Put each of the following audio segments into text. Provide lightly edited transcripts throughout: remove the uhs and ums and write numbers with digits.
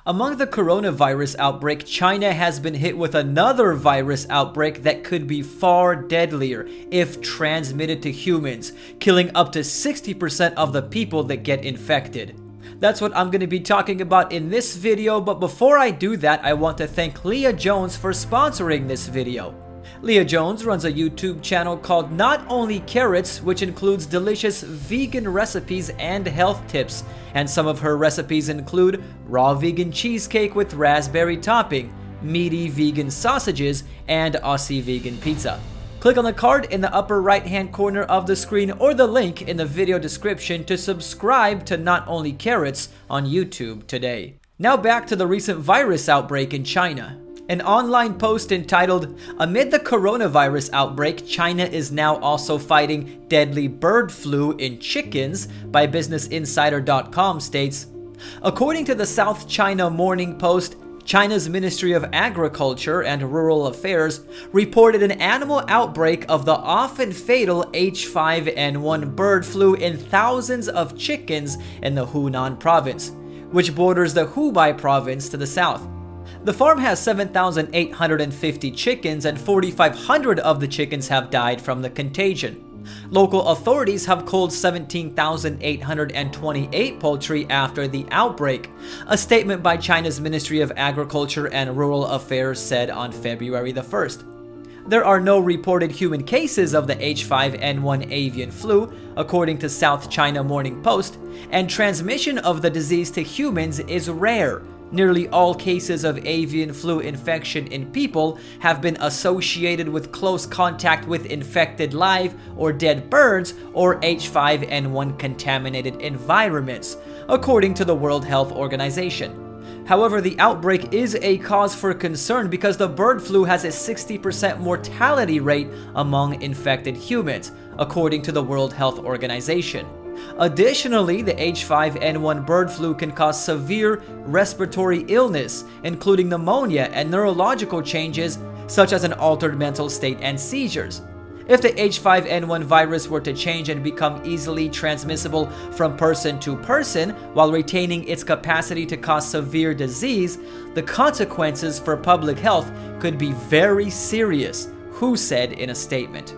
Among the coronavirus outbreak, China has been hit with another virus outbreak that could be far deadlier if transmitted to humans, killing up to 60% of the people that get infected. That's what I'm going to be talking about in this video, but before I do that, I want to thank Leah Jones for sponsoring this video. Leah Jones runs a YouTube channel called Not Only Carrots, which includes delicious vegan recipes and health tips. And some of her recipes include raw vegan cheesecake with raspberry topping, meaty vegan sausages, and Aussie vegan pizza. Click on the card in the upper right hand corner of the screen or the link in the video description to subscribe to Not Only Carrots on YouTube today. Now back to the recent virus outbreak in China. An online post entitled, "Amid the coronavirus outbreak, China is now also fighting deadly bird flu in chickens," by BusinessInsider.com states, according to the South China Morning Post, China's Ministry of Agriculture and Rural Affairs reported an animal outbreak of the often fatal H5N1 bird flu in thousands of chickens in the Hunan province, which borders the Hubei province to the south. The farm has 7,850 chickens and 4,500 of the chickens have died from the contagion. Local authorities have culled 17,828 poultry after the outbreak, a statement by China's Ministry of Agriculture and Rural Affairs said on February the 1st. There are no reported human cases of the H5N1 avian flu, according to South China Morning Post, and transmission of the disease to humans is rare. Nearly all cases of avian flu infection in people have been associated with close contact with infected live or dead birds or H5N1 contaminated environments, according to the World Health Organization. However, the outbreak is a cause for concern because the bird flu has a 60% mortality rate among infected humans, according to the World Health Organization. Additionally, the H5N1 bird flu can cause severe respiratory illness, including pneumonia and neurological changes such as an altered mental state and seizures. If the H5N1 virus were to change and become easily transmissible from person to person while retaining its capacity to cause severe disease, the consequences for public health could be very serious, WHO said in a statement.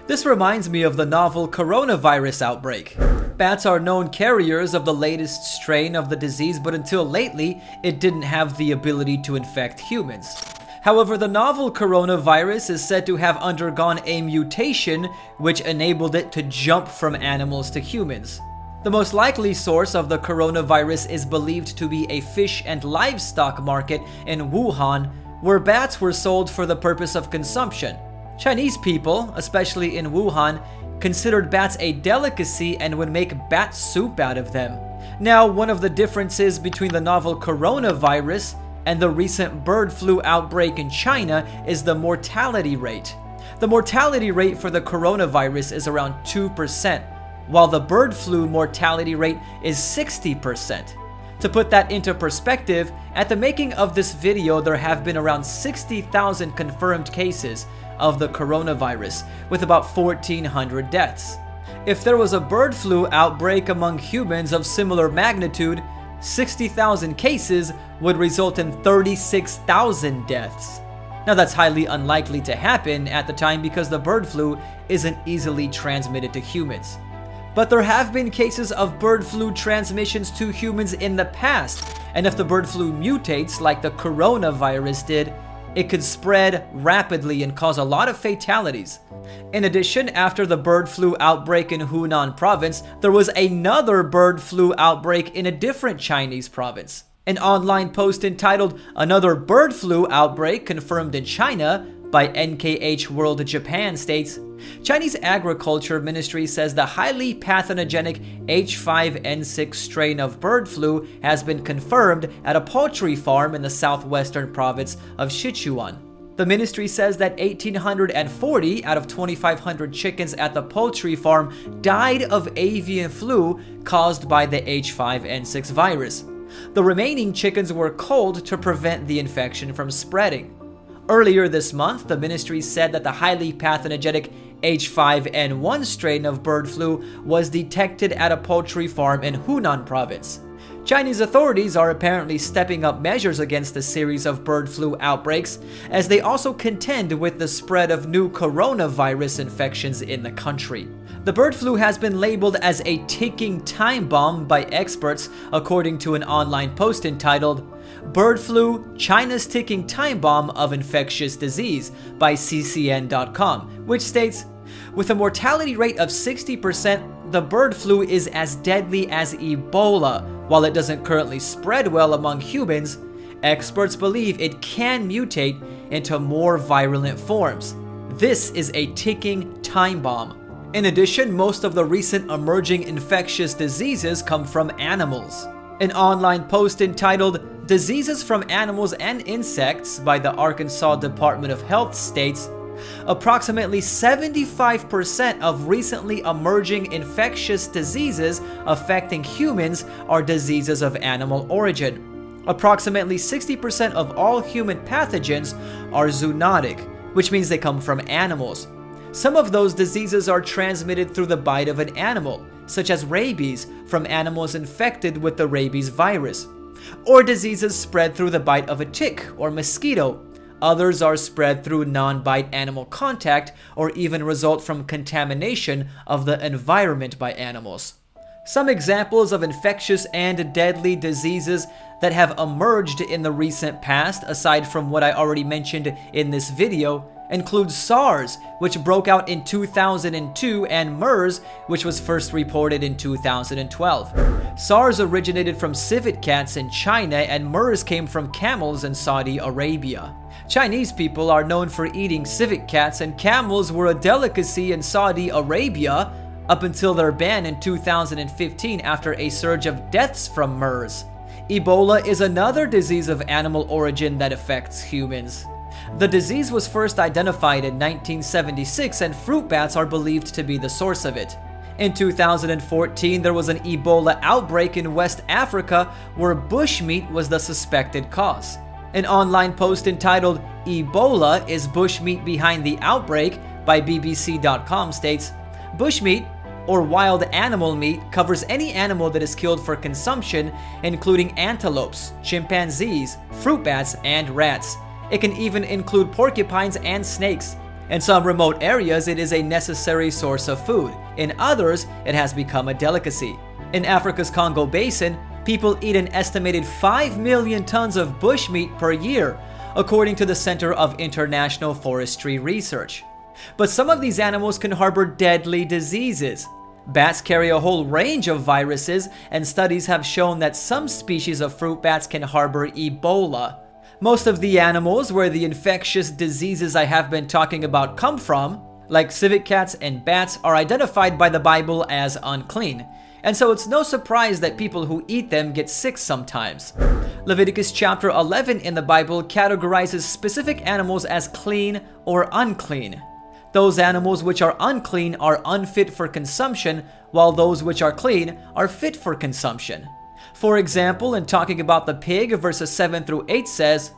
This reminds me of the novel coronavirus outbreak. Bats are known carriers of the latest strain of the disease, but until lately, it didn't have the ability to infect humans. However, the novel coronavirus is said to have undergone a mutation which enabled it to jump from animals to humans. The most likely source of the coronavirus is believed to be a fish and livestock market in Wuhan, where bats were sold for the purpose of consumption. Chinese people, especially in Wuhan, considered bats a delicacy and would make bat soup out of them. Now, one of the differences between the novel coronavirus and the recent bird flu outbreak in China is the mortality rate. The mortality rate for the coronavirus is around 2%, while the bird flu mortality rate is 60%. To put that into perspective, at the making of this video, there have been around 60,000 confirmed cases of the coronavirus, with about 1,400 deaths. If there was a bird flu outbreak among humans of similar magnitude, 60,000 cases would result in 36,000 deaths. Now that's highly unlikely to happen at the time because the bird flu isn't easily transmitted to humans. But there have been cases of bird flu transmissions to humans in the past, and if the bird flu mutates like the coronavirus did, it could spread rapidly and cause a lot of fatalities. In addition, after the bird flu outbreak in Hunan province, there was another bird flu outbreak in a different Chinese province. An online post entitled, "Another bird flu outbreak confirmed in China," by NKH World Japan states, Chinese Agriculture Ministry says the highly pathogenic H5N6 strain of bird flu has been confirmed at a poultry farm in the southwestern province of Sichuan. The ministry says that 1,840 out of 2,500 chickens at the poultry farm died of avian flu caused by the H5N6 virus. The remaining chickens were culled to prevent the infection from spreading. Earlier this month, the ministry said that the highly pathogenic H5N1 strain of bird flu was detected at a poultry farm in Hunan province. Chinese authorities are apparently stepping up measures against a series of bird flu outbreaks, as they also contend with the spread of new coronavirus infections in the country. The bird flu has been labeled as a ticking time bomb by experts, according to an online post entitled "Bird Flu, China's Ticking Time Bomb of Infectious Disease" by ccn.com, which states, "With a mortality rate of 60%, the bird flu is as deadly as Ebola. While it doesn't currently spread well among humans, experts believe it can mutate into more virulent forms. This is a ticking time bomb." In addition, most of the recent emerging infectious diseases come from animals. An online post entitled "Diseases from Animals and Insects" by the Arkansas Department of Health states, approximately 75% of recently emerging infectious diseases affecting humans are diseases of animal origin. Approximately 60% of all human pathogens are zoonotic, which means they come from animals. Some of those diseases are transmitted through the bite of an animal, such as rabies from animals infected with the rabies virus, or diseases spread through the bite of a tick or mosquito. Others are spread through non-bite animal contact or even result from contamination of the environment by animals. Some examples of infectious and deadly diseases that have emerged in the recent past, aside from what I already mentioned in this video, include SARS, which broke out in 2002, and MERS, which was first reported in 2012. SARS originated from civet cats in China, and MERS came from camels in Saudi Arabia. Chinese people are known for eating civet cats, and camels were a delicacy in Saudi Arabia up until their ban in 2015 after a surge of deaths from MERS. Ebola is another disease of animal origin that affects humans. The disease was first identified in 1976, and fruit bats are believed to be the source of it. In 2014, there was an Ebola outbreak in West Africa where bushmeat was the suspected cause. An online post entitled "Ebola, is bushmeat behind the outbreak?" by BBC.com states, "Bushmeat, or wild animal meat, covers any animal that is killed for consumption, including antelopes, chimpanzees, fruit bats, and rats. It can even include porcupines and snakes. In some remote areas, it is a necessary source of food. In others, it has become a delicacy. In Africa's Congo Basin, people eat an estimated 5 million tons of bushmeat per year, according to the Center of International Forestry Research. But some of these animals can harbor deadly diseases. Bats carry a whole range of viruses, and studies have shown that some species of fruit bats can harbor Ebola. Most of the animals where the infectious diseases I have been talking about come from, like civet cats and bats, are identified by the Bible as unclean. And so it's no surprise that people who eat them get sick sometimes. Leviticus chapter 11 in the Bible categorizes specific animals as clean or unclean. Those animals which are unclean are unfit for consumption, while those which are clean are fit for consumption. For example, in talking about the pig, verses 7 through 8 says,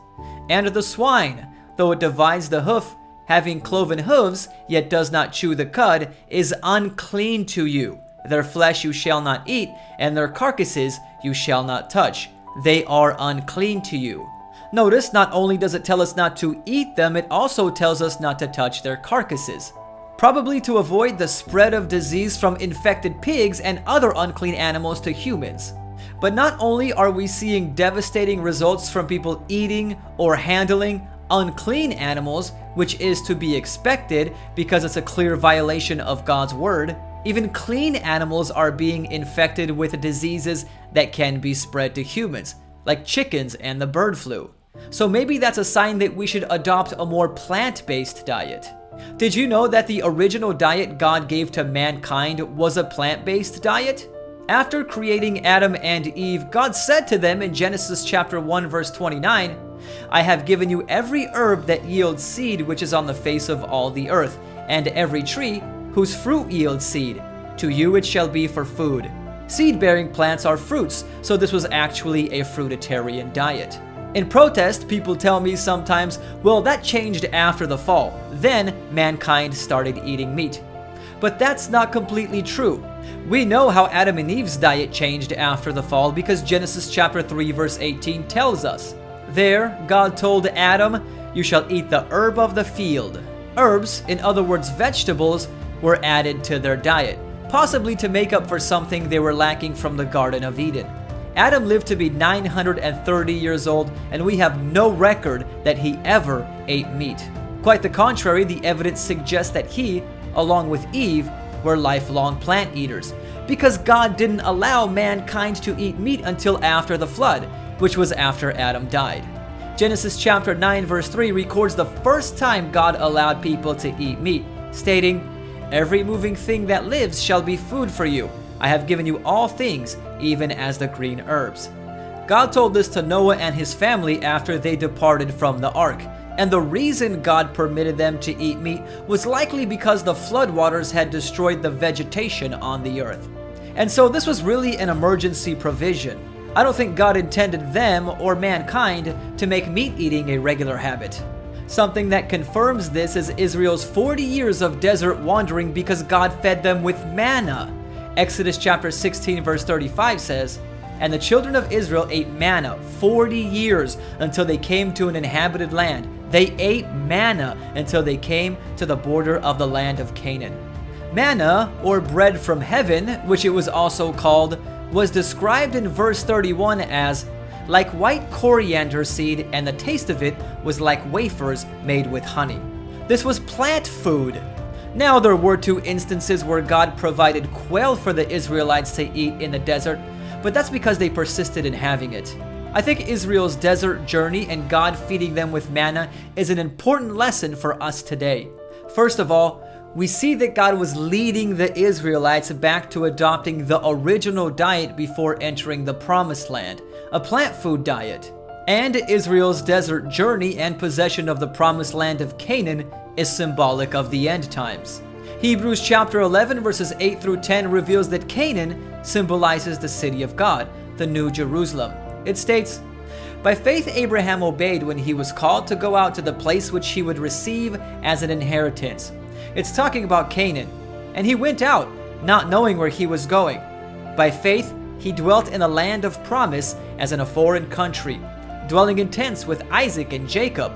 "And the swine, though it divides the hoof, having cloven hooves, yet does not chew the cud, is unclean to you. Their flesh you shall not eat, and their carcasses you shall not touch. They are unclean to you." Notice, not only does it tell us not to eat them, it also tells us not to touch their carcasses, probably to avoid the spread of disease from infected pigs and other unclean animals to humans. But not only are we seeing devastating results from people eating or handling unclean animals, which is to be expected because it's a clear violation of God's word, even clean animals are being infected with diseases that can be spread to humans, like chickens and the bird flu. So maybe that's a sign that we should adopt a more plant-based diet. Did you know that the original diet God gave to mankind was a plant-based diet? After creating Adam and Eve, God said to them in Genesis chapter 1 verse 29, "I have given you every herb that yields seed which is on the face of all the earth, and every tree whose fruit yields seed. To you it shall be for food." Seed-bearing plants are fruits, so this was actually a fruitarian diet. In protest, people tell me sometimes, well, that changed after the fall. Then mankind started eating meat. But that's not completely true. We know how Adam and Eve's diet changed after the fall because Genesis chapter 3 verse 18 tells us. There, God told Adam, "You shall eat the herb of the field." Herbs, in other words vegetables, were added to their diet, possibly to make up for something they were lacking from the Garden of Eden. Adam lived to be 930 years old, and we have no record that he ever ate meat. Quite the contrary, the evidence suggests that he, along with Eve, were lifelong plant eaters, because God didn't allow mankind to eat meat until after the flood, which was after Adam died. Genesis chapter 9 verse 3 records the first time God allowed people to eat meat, stating, "Every moving thing that lives shall be food for you. I have given you all things, even as the green herbs." God told this to Noah and his family after they departed from the ark. And the reason God permitted them to eat meat was likely because the floodwaters had destroyed the vegetation on the earth. And so this was really an emergency provision. I don't think God intended them or mankind to make meat eating a regular habit. Something that confirms this is Israel's 40 years of desert wandering because God fed them with manna. Exodus chapter 16 verse 35 says, "And the children of Israel ate manna 40 years until they came to an inhabited land. They ate manna until they came to the border of the land of Canaan." Manna, or bread from heaven, which it was also called, was described in verse 31 as like white coriander seed, and the taste of it was like wafers made with honey. This was plant food. Now there were 2 instances where God provided quail for the Israelites to eat in the desert, but that's because they persisted in having it. I think Israel's desert journey and God feeding them with manna is an important lesson for us today. First of all, we see that God was leading the Israelites back to adopting the original diet before entering the Promised Land, a plant food diet. And Israel's desert journey and possession of the Promised Land of Canaan is symbolic of the end times. Hebrews chapter 11 verses 8 through 10 reveals that Canaan symbolizes the city of God, the New Jerusalem. It states, "By faith Abraham obeyed when he was called to go out to the place which he would receive as an inheritance." It's talking about Canaan. "And he went out, not knowing where he was going. By faith he dwelt in a land of promise as in a foreign country, dwelling in tents with Isaac and Jacob,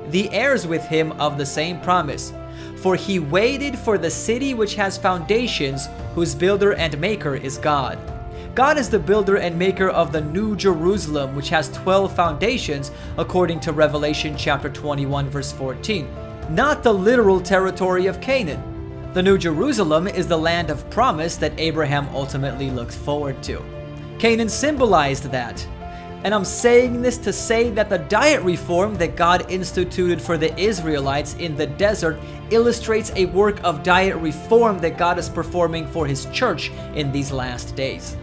the heirs with him of the same promise. For he waited for the city which has foundations, whose builder and maker is God." God is the builder and maker of the New Jerusalem, which has 12 foundations, according to Revelation chapter 21 verse 14, not the literal territory of Canaan. The New Jerusalem is the land of promise that Abraham ultimately looked forward to. Canaan symbolized that. And I'm saying this to say that the diet reform that God instituted for the Israelites in the desert illustrates a work of diet reform that God is performing for his church in these last days.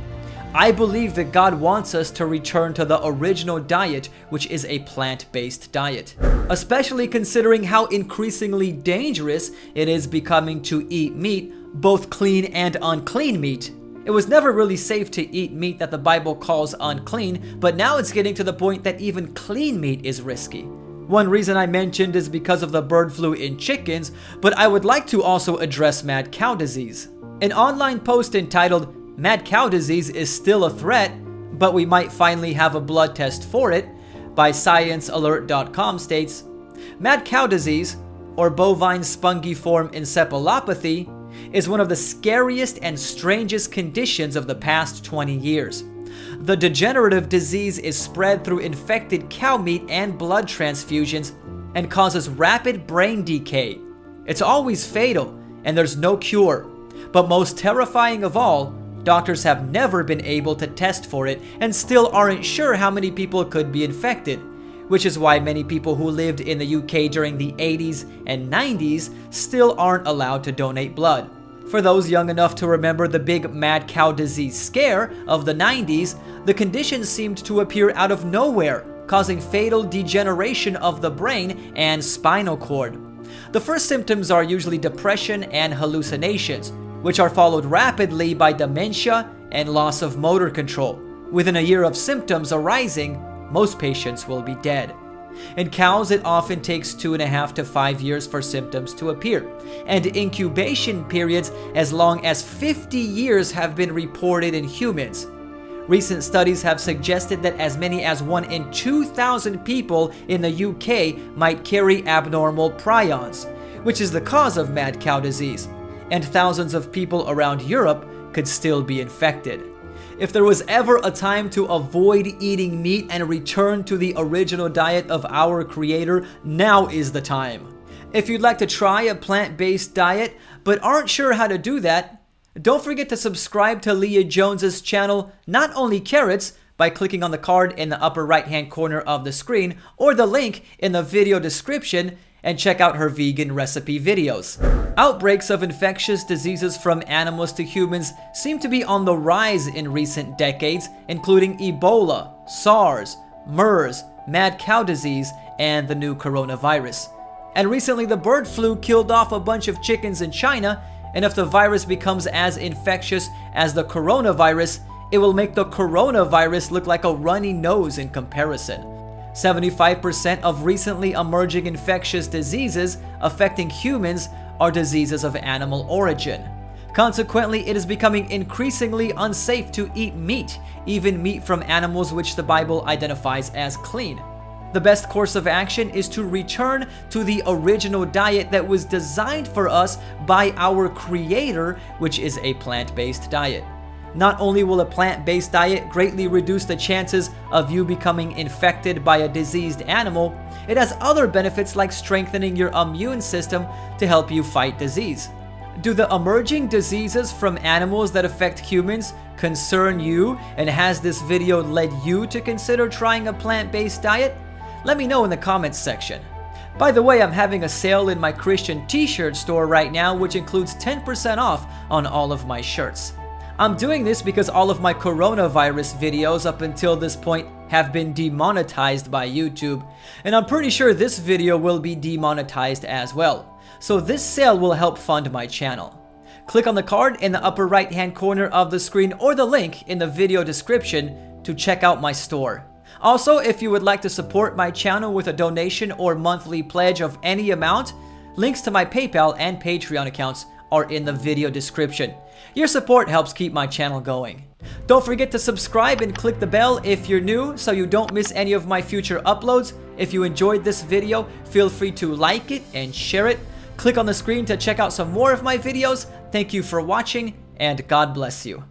I believe that God wants us to return to the original diet, which is a plant-based diet, especially considering how increasingly dangerous it is becoming to eat meat, both clean and unclean meat. It was never really safe to eat meat that the Bible calls unclean, but now it's getting to the point that even clean meat is risky. One reason I mentioned is because of the bird flu in chickens, but I would like to also address mad cow disease. An online post entitled, "Mad cow disease is still a threat, but we might finally have a blood test for it," by sciencealert.com states, "Mad cow disease, or bovine spongiform encephalopathy, is one of the scariest and strangest conditions of the past 20 years. The degenerative disease is spread through infected cow meat and blood transfusions and causes rapid brain decay. It's always fatal, and there's no cure. But most terrifying of all, doctors have never been able to test for it and still aren't sure how many people could be infected, which is why many people who lived in the UK during the 80s and 90s still aren't allowed to donate blood. For those young enough to remember the big mad cow disease scare of the 90s, the condition seemed to appear out of nowhere, causing fatal degeneration of the brain and spinal cord. The first symptoms are usually depression and hallucinations, which are followed rapidly by dementia and loss of motor control. Within a year of symptoms arising, most patients will be dead. In cows, it often takes 2.5 to 5 years for symptoms to appear, and incubation periods as long as 50 years have been reported in humans. Recent studies have suggested that as many as 1 in 2,000 people in the UK might carry abnormal prions, which is the cause of mad cow disease, and thousands of people around Europe could still be infected. If there was ever a time to avoid eating meat and return to the original diet of our creator, now is the time. If you'd like to try a plant-based diet but aren't sure how to do that, don't forget to subscribe to Leah Jones's channel, Not Only Carrots, by clicking on the card in the upper right-hand corner of the screen or the link in the video description, and check out her vegan recipe videos. Outbreaks of infectious diseases from animals to humans seem to be on the rise in recent decades, including Ebola, SARS, MERS, mad cow disease, and the new coronavirus. And recently the bird flu killed off a bunch of chickens in China, and if the virus becomes as infectious as the coronavirus, it will make the coronavirus look like a runny nose in comparison. 75% of recently emerging infectious diseases affecting humans are diseases of animal origin. Consequently, it is becoming increasingly unsafe to eat meat, even meat from animals which the Bible identifies as clean. The best course of action is to return to the original diet that was designed for us by our creator, which is a plant-based diet. Not only will a plant-based diet greatly reduce the chances of you becoming infected by a diseased animal, it has other benefits like strengthening your immune system to help you fight disease. Do the emerging diseases from animals that affect humans concern you, and has this video led you to consider trying a plant-based diet? Let me know in the comments section. By the way, I'm having a sale in my Christian t-shirt store right now, which includes 10% off on all of my shirts. I'm doing this because all of my coronavirus videos up until this point have been demonetized by YouTube, and I'm pretty sure this video will be demonetized as well. So this sale will help fund my channel. Click on the card in the upper right hand corner of the screen or the link in the video description to check out my store. Also, if you would like to support my channel with a donation or monthly pledge of any amount, links to my PayPal and Patreon accounts are in the video description. Your support helps keep my channel going. Don't forget to subscribe and click the bell if you're new so you don't miss any of my future uploads. If you enjoyed this video, feel free to like it and share it. Click on the screen to check out some more of my videos. Thank you for watching, and God bless you.